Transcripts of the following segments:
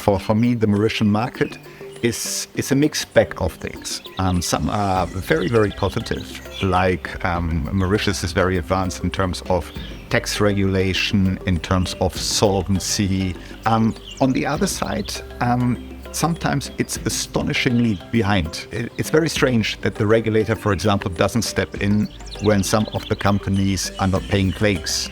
For me, the Mauritian market is a mixed bag of things. Some are very, very positive, like Mauritius is very advanced in terms of tax regulation, in terms of solvency. On the other side, sometimes it's astonishingly behind. It's very strange that the regulator, for example, doesn't step in when some of the companies are not paying claims.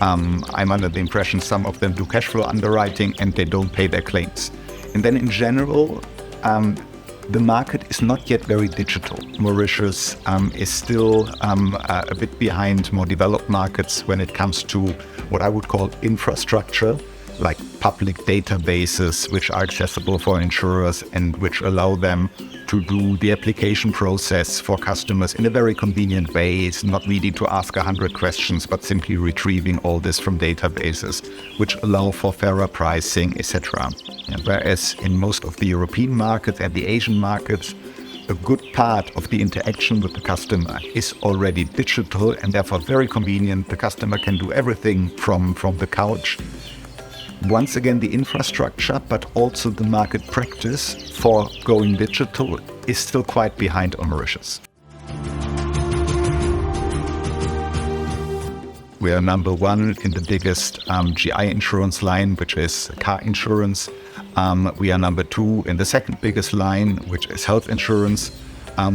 I'm under the impression some of them do cash flow underwriting and they don't pay their claims. And then in general, the market is not yet very digital. Mauritius is still a bit behind more developed markets when it comes to what I would call infrastructure, like public databases which are accessible for insurers and which allow them to do the application process for customers in a very convenient way. It's not needing to ask 100 questions, but simply retrieving all this from databases, which allow for fairer pricing, etc. Whereas in most of the European markets and the Asian markets, a good part of the interaction with the customer is already digital and therefore very convenient. The customer can do everything from the couch. Once again, the infrastructure, but also the market practice for going digital is still quite behind on Mauritius. We are number one in the biggest GI insurance line, which is car insurance. We are number two in the second biggest line, which is health insurance.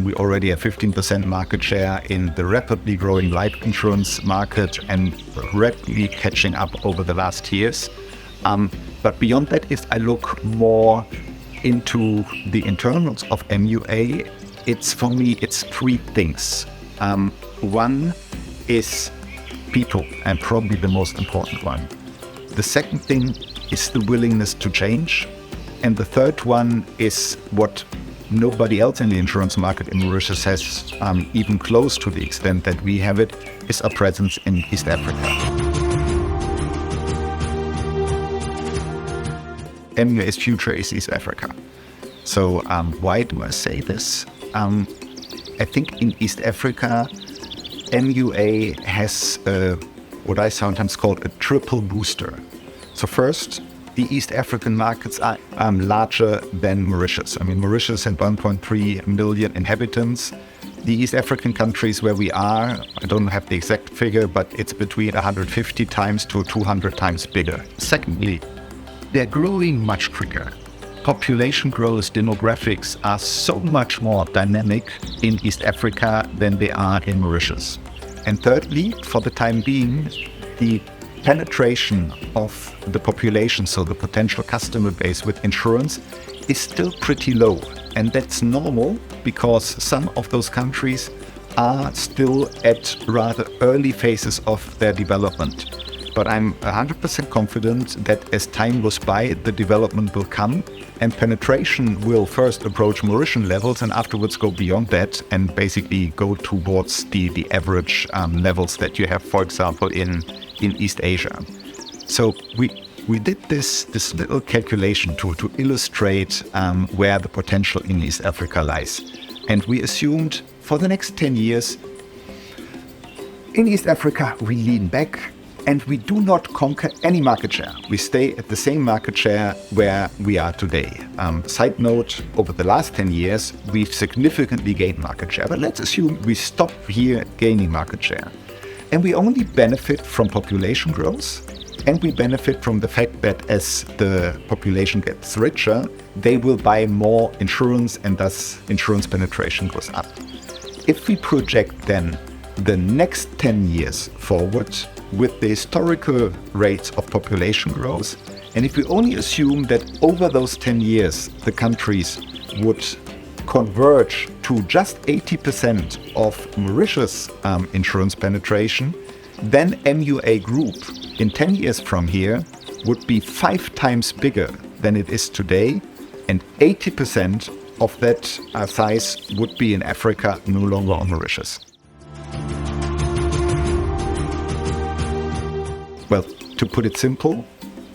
We already have 15% market share in the rapidly growing life insurance market and rapidly catching up over the last years. But beyond that, if I look more into the internals of MUA, for me, it's three things. One is people, and probably the most important one. The second thing is the willingness to change. And the third one is what nobody else in the insurance market in Mauritius has, even close to the extent that we have it, is our presence in East Africa. MUA's future is East Africa. So why do I say this? I think in East Africa, MUA has what I sometimes call a triple booster. So first, the East African markets are larger than Mauritius. I mean, Mauritius had 1.3 million inhabitants. The East African countries where we are, I don't have the exact figure, but it's between 150 times to 200 times bigger. Secondly, they're growing much quicker. Population growth, demographics are so much more dynamic in East Africa than they are in Mauritius. And thirdly, for the time being, the penetration of the population, so the potential customer base with insurance, is still pretty low. And that's normal because some of those countries are still at rather early phases of their development. But I'm 100% confident that as time goes by, the development will come and penetration will first approach Mauritian levels and afterwards go beyond that and basically go towards the average levels that you have, for example, in East Asia. So we did this little calculation to illustrate where the potential in East Africa lies. And we assumed for the next 10 years, in East Africa, we lean back and we do not conquer any market share. We stay at the same market share where we are today. Side note, over the last 10 years, we've significantly gained market share. But let's assume we stop here gaining market share. And we only benefit from population growth. And we benefit from the fact that as the population gets richer, they will buy more insurance and thus insurance penetration goes up. If we project then the next 10 years forward, with the historical rates of population growth, and if we only assume that over those 10 years the countries would converge to just 80% of Mauritius insurance penetration, then MUA Group in 10 years from here would be 5 times bigger than it is today, and 80% of that size would be in Africa, no longer on Mauritius. Well, to put it simple,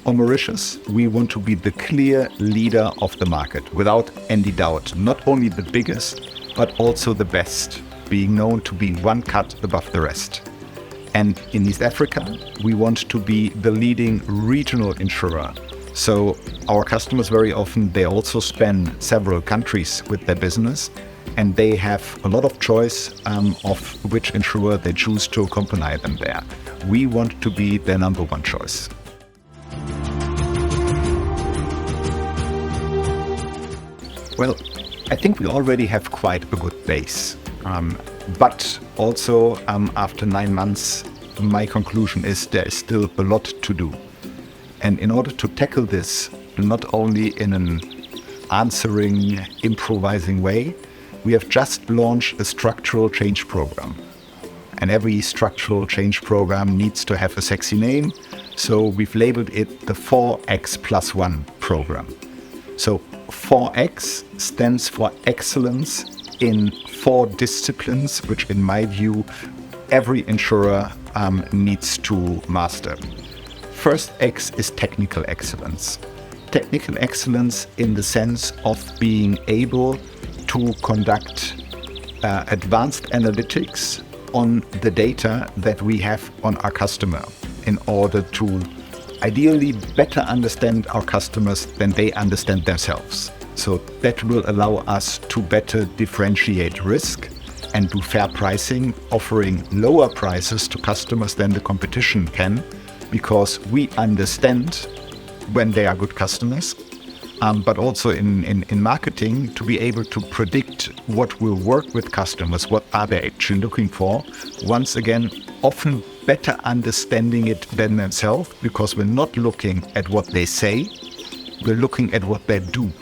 on Mauritius, we want to be the clear leader of the market, without any doubt. Not only the biggest, but also the best, being known to be one cut above the rest. And in East Africa, we want to be the leading regional insurer. So our customers very often, they also span several countries with their business, and they have a lot of choice of which insurer they choose to accompany them there. We want to be their number one choice. Well, I think we already have quite a good base. But also after 9 months, my conclusion is there is still a lot to do. And in order to tackle this, not only in an answering, improvising way, we have just launched a structural change program. And every structural change program needs to have a sexy name. So we've labeled it the 4X+1 program. So 4X stands for excellence in 4 disciplines, which in my view, every insurer needs to master. First X is technical excellence. Technical excellence in the sense of being able to conduct advanced analytics on the data that we have on our customer in order to ideally better understand our customers than they understand themselves. So that will allow us to better differentiate risk and do fair pricing, offering lower prices to customers than the competition can, because we understand when they are good customers, but also in marketing to be able to predict what will work with customers, what are they actually looking for. Once again, often better understanding it than themselves, because we're not looking at what they say, we're looking at what they do.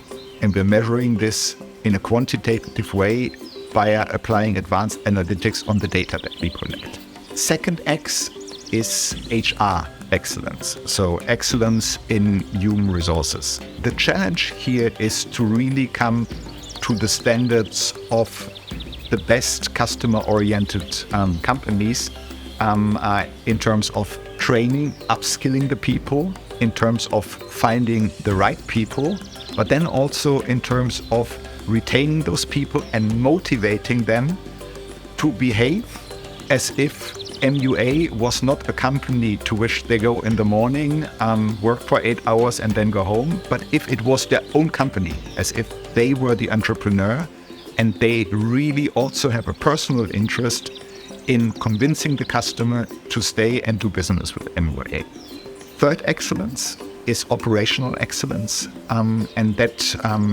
And we're measuring this in a quantitative way via applying advanced analytics on the data that we collect. Second X is HR excellence. So excellence in human resources. The challenge here is to really come to the standards of the best customer-oriented companies in terms of training, upskilling the people, in terms of finding the right people, but then also in terms of retaining those people and motivating them to behave as if MUA was not a company to which they go in the morning, work for 8 hours and then go home, but if it was their own company, as if they were the entrepreneur and they really also have a personal interest in convincing the customer to stay and do business with MUA. Third excellence is operational excellence, and that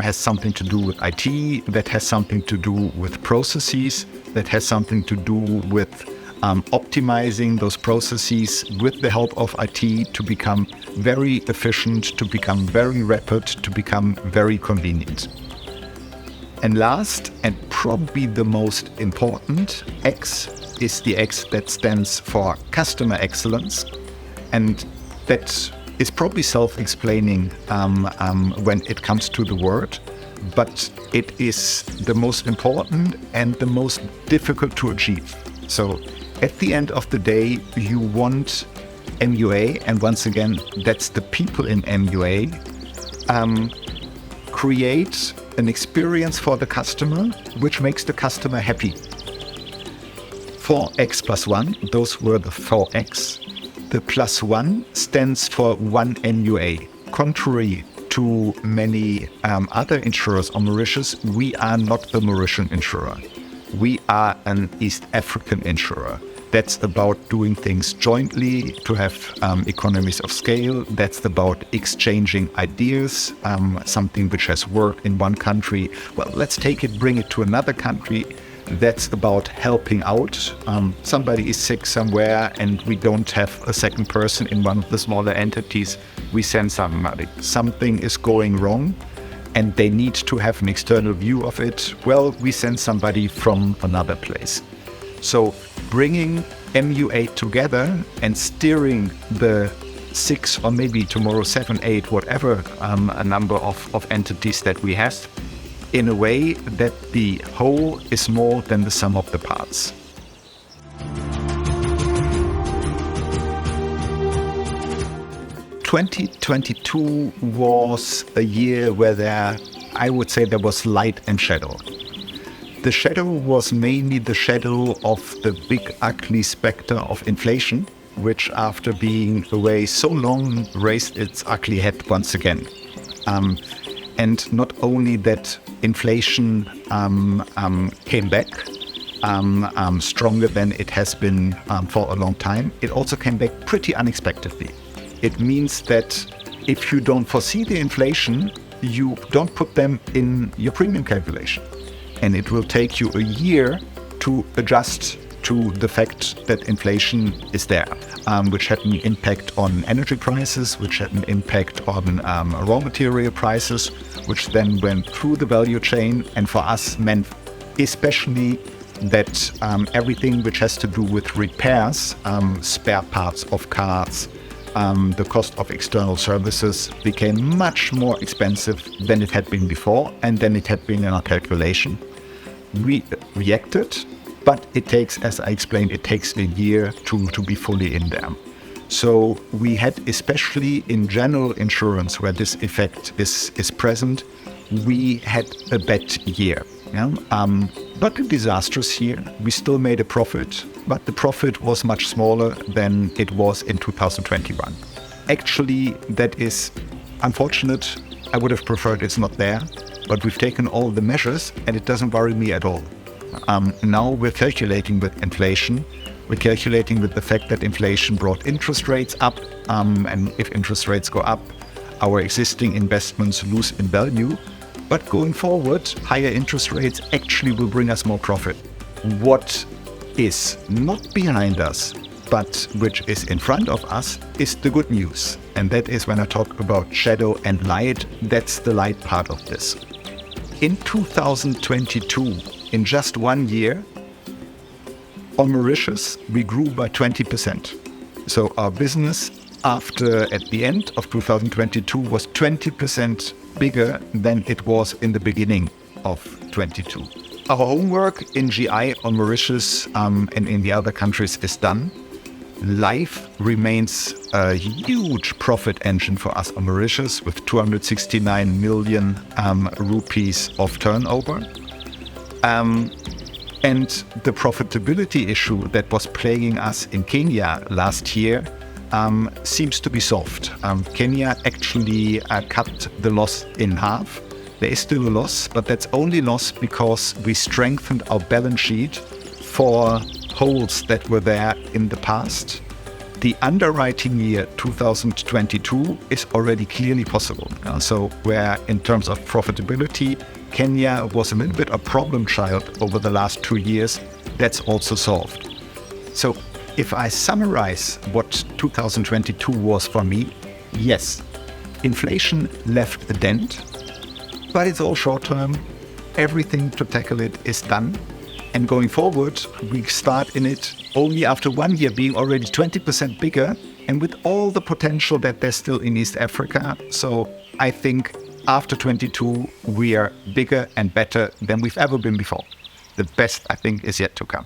has something to do with IT, that has something to do with processes, that has something to do with optimizing those processes with the help of IT to become very efficient, to become very rapid, to become very convenient. And last, and probably the most important, X is the X that stands for customer excellence. And that is probably self-explaining when it comes to the word, but it is the most important and the most difficult to achieve. So at the end of the day, you want MUA, and once again, that's the people in MUA, create an experience for the customer which makes the customer happy. 4X+1, those were the 4X. The +1 stands for one MUA. Contrary to many other insurers on Mauritius, we are not a Mauritian insurer. We are an East African insurer. That's about doing things jointly to have economies of scale. That's about exchanging ideas, something which has worked in one country. Well, let's take it, bring it to another country. That's about helping out. Somebody is sick somewhere and we don't have a second person in one of the smaller entities. We send somebody. Something is going wrong and they need to have an external view of it. Well, we send somebody from another place. So bringing MUA together and steering the 6 or maybe tomorrow 7, 8, whatever a number of entities that we have, in a way that the whole is more than the sum of the parts. (2022) was a year where I would say there was light and shadow. The shadow was mainly the shadow of the big ugly specter of inflation, which after being away so long raised its ugly head once again. And not only that, inflation came back stronger than it has been for a long time. It also came back pretty unexpectedly. It means that if you don't foresee the inflation, you don't put them in your premium calculation. And it will take you a year to adjust to the fact that inflation is there, which had an impact on energy prices, which had an impact on raw material prices, which then went through the value chain, and for us meant especially that everything which has to do with repairs, spare parts of cars, the cost of external services became much more expensive than it had been before and than it had been in our calculation. We reacted, but it takes, as I explained, it takes a year to be fully in there. So we had, especially in general insurance, where this effect is present, we had a bad year. Yeah? Not a disastrous year. We still made a profit, but the profit was much smaller than it was in 2021. Actually, that is unfortunate. I would have preferred it's not there, but we've taken all the measures and it doesn't worry me at all. Now we're calculating with inflation. We're calculating with the fact that inflation brought interest rates up, and if interest rates go up, our existing investments lose in value. But going forward, higher interest rates actually will bring us more profit. What is not behind us, but which is in front of us, is the good news. And that is when I talk about shadow and light, that's the light part of this. In 2022, in just 1 year, on Mauritius, we grew by 20%. So our business at the end of 2022 was 20% bigger than it was in the beginning of 22. Our homework in GI on Mauritius and in the other countries is done. Life remains a huge profit engine for us on Mauritius with 269 million rupees of turnover. And the profitability issue that was plaguing us in Kenya last year seems to be solved. Kenya actually cut the loss in half. There is still a loss, but that's only loss because we strengthened our balance sheet for holes that were there in the past. The underwriting year 2022 is already clearly possible. So where in terms of profitability, Kenya was a little bit a problem child over the last 2 years, that's also solved. So if I summarize what 2022 was for me, yes, inflation left a dent, but it's all short term. Everything to tackle it is done. And going forward, we start in it only after 1 year being already 20% bigger and with all the potential that there's still in East Africa. So I think after 22, we are bigger and better than we've ever been before. The best, I think, is yet to come.